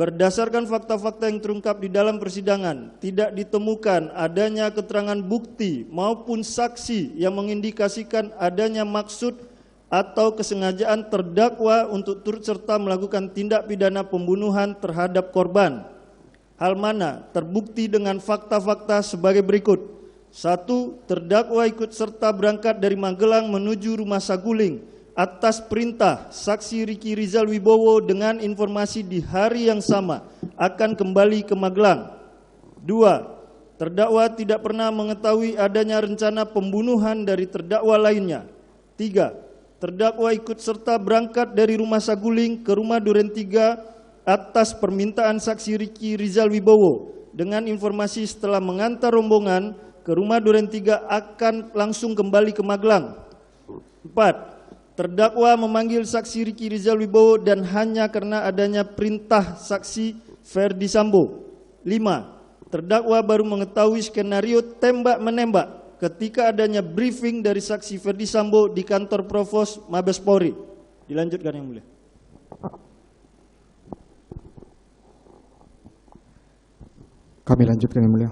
Berdasarkan fakta-fakta yang terungkap di dalam persidangan, tidak ditemukan adanya keterangan bukti maupun saksi yang mengindikasikan adanya maksud atau kesengajaan terdakwa untuk turut serta melakukan tindak pidana pembunuhan terhadap korban. Hal mana terbukti dengan fakta-fakta sebagai berikut. 1. Terdakwa ikut serta berangkat dari Magelang menuju Rumah Saguling atas perintah saksi Riki Rizal Wibowo dengan informasi di hari yang sama akan kembali ke Magelang. 2. Terdakwa tidak pernah mengetahui adanya rencana pembunuhan dari terdakwa lainnya. 3. Terdakwa ikut serta berangkat dari Rumah Saguling ke Rumah Duren 3 atas permintaan saksi Riki Rizal Wibowo dengan informasi setelah mengantar rombongan ke Rumah Duren 3 akan langsung kembali ke Magelang. 4. Terdakwa memanggil saksi Riki Rizal Wibowo dan hanya karena adanya perintah saksi Ferdi Sambo. 5. Terdakwa baru mengetahui skenario tembak-menembak ketika adanya briefing dari saksi Ferdi Sambo di kantor Provos Mabes Polri. Dilanjutkan yang mulia. Kami lanjutkan yang mulia.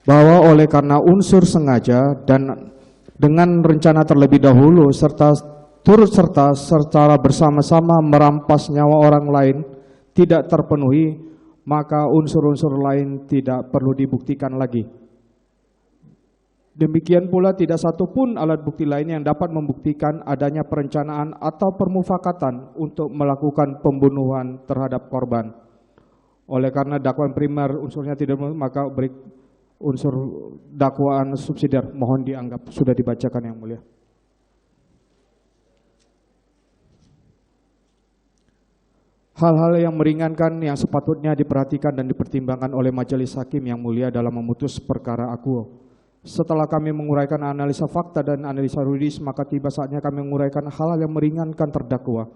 Bahwa oleh karena unsur sengaja dan dengan rencana terlebih dahulu serta turut serta secara bersama-sama merampas nyawa orang lain tidak terpenuhi, maka unsur-unsur lain tidak perlu dibuktikan lagi. Demikian pula tidak satupun alat bukti lain yang dapat membuktikan adanya perencanaan atau permufakatan untuk melakukan pembunuhan terhadap korban. Oleh karena dakwaan primer unsurnya tidak, maka unsur dakwaan subsidiar mohon dianggap sudah dibacakan yang mulia. Hal-hal yang meringankan yang sepatutnya diperhatikan dan dipertimbangkan oleh majelis hakim yang mulia dalam memutus perkara akuo. Setelah kami menguraikan analisa fakta dan analisa yuridis, maka tiba saatnya kami menguraikan hal-hal yang meringankan terdakwa.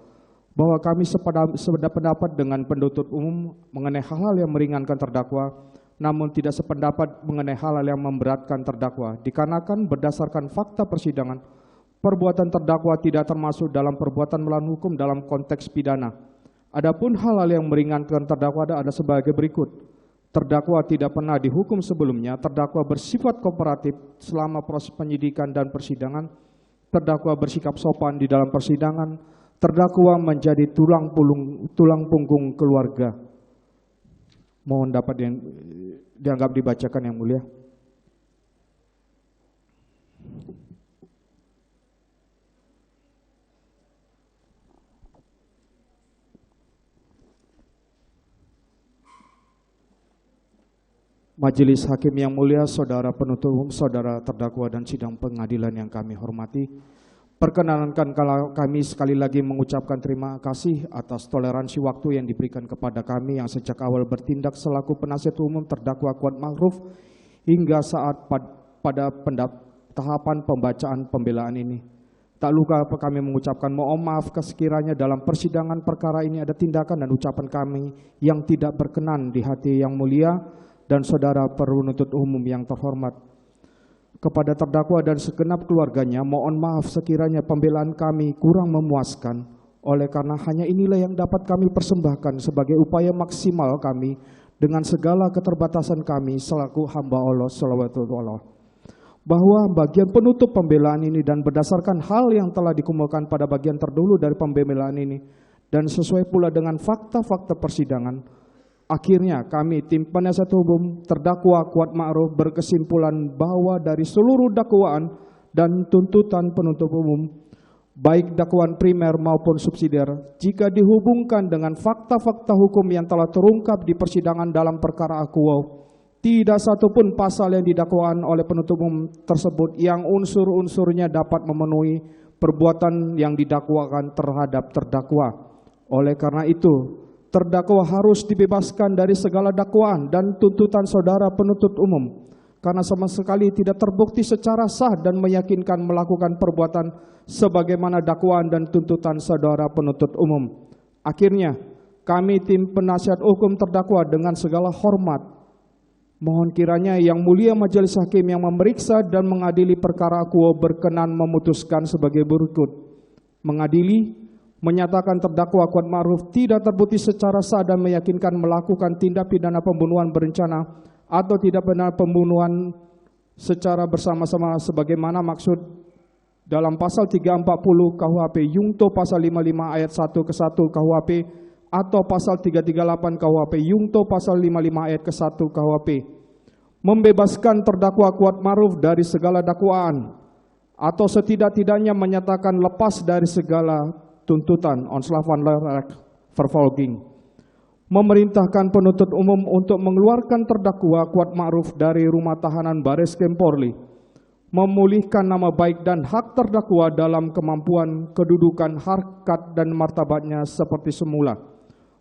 Bahwa kami sependapat dengan penuntut umum mengenai hal-hal yang meringankan terdakwa, namun tidak sependapat mengenai hal-hal yang memberatkan terdakwa. Dikarenakan berdasarkan fakta persidangan, perbuatan terdakwa tidak termasuk dalam perbuatan melawan hukum dalam konteks pidana. Adapun hal-hal yang meringankan terdakwa ada sebagai berikut. Terdakwa tidak pernah dihukum sebelumnya, terdakwa bersifat kooperatif selama proses penyidikan dan persidangan, terdakwa bersikap sopan di dalam persidangan, terdakwa menjadi tulang punggung keluarga. Mohon dapat dianggap dibacakan yang mulia. Majelis Hakim yang mulia, saudara penuntut umum, saudara terdakwa dan sidang pengadilan yang kami hormati, perkenankan kalau kami sekali lagi mengucapkan terima kasih atas toleransi waktu yang diberikan kepada kami yang sejak awal bertindak selaku penasihat umum terdakwa Kuat Ma'ruf hingga saat pada tahapan pembacaan pembelaan ini. Tak lupa kami mengucapkan mohon maaf sekiranya dalam persidangan perkara ini ada tindakan dan ucapan kami yang tidak berkenan di hati yang mulia dan saudara penuntut umum yang terhormat. Kepada terdakwa dan segenap keluarganya, mohon maaf sekiranya pembelaan kami kurang memuaskan, oleh karena hanya inilah yang dapat kami persembahkan sebagai upaya maksimal kami dengan segala keterbatasan kami selaku hamba Allah salawatullah. Bahwa bagian penutup pembelaan ini dan berdasarkan hal yang telah dikumpulkan pada bagian terdahulu dari pembelaan ini dan sesuai pula dengan fakta-fakta persidangan, akhirnya kami tim penasihat hukum terdakwa Kuat Ma'ruf berkesimpulan bahwa dari seluruh dakwaan dan tuntutan penuntut umum, baik dakwaan primer maupun subsidiar, jika dihubungkan dengan fakta-fakta hukum yang telah terungkap di persidangan dalam perkara akuo, tidak satupun pasal yang didakwaan oleh penuntut umum tersebut yang unsur-unsurnya dapat memenuhi perbuatan yang didakwakan terhadap terdakwa. Oleh karena itu, terdakwa harus dibebaskan dari segala dakwaan dan tuntutan saudara penuntut umum karena sama sekali tidak terbukti secara sah dan meyakinkan melakukan perbuatan sebagaimana dakwaan dan tuntutan saudara penuntut umum. Akhirnya, kami tim penasihat hukum terdakwa dengan segala hormat mohon kiranya yang mulia majelis hakim yang memeriksa dan mengadili perkara akuo berkenan memutuskan sebagai berikut. Mengadili, menyatakan terdakwa Kuat Ma'ruf tidak terbukti secara sah dan meyakinkan melakukan tindak pidana pembunuhan berencana atau tindak pidana pembunuhan secara bersama-sama sebagaimana maksud dalam pasal 340 KUHP Yungto pasal 55 ayat 1 ke 1 KUHP atau pasal 338 KUHP Yungto pasal 55 ayat ke 1 KUHP, membebaskan terdakwa Kuat Ma'ruf dari segala dakwaan atau setidak-tidaknya menyatakan lepas dari segala tuntutan onslavanlerek vervolging, memerintahkan penuntut umum untuk mengeluarkan terdakwa Kuat Ma'ruf dari rumah tahanan Bareskrim Polri, memulihkan nama baik dan hak terdakwa dalam kemampuan, kedudukan, harkat dan martabatnya seperti semula,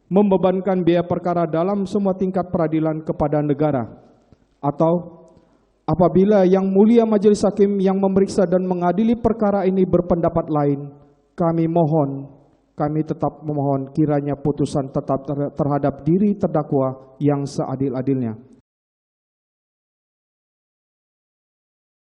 membebankan biaya perkara dalam semua tingkat peradilan kepada negara, atau apabila Yang Mulia Majelis Hakim yang memeriksa dan mengadili perkara ini berpendapat lain, kami tetap memohon kiranya putusan tetap terhadap diri terdakwa yang seadil-adilnya.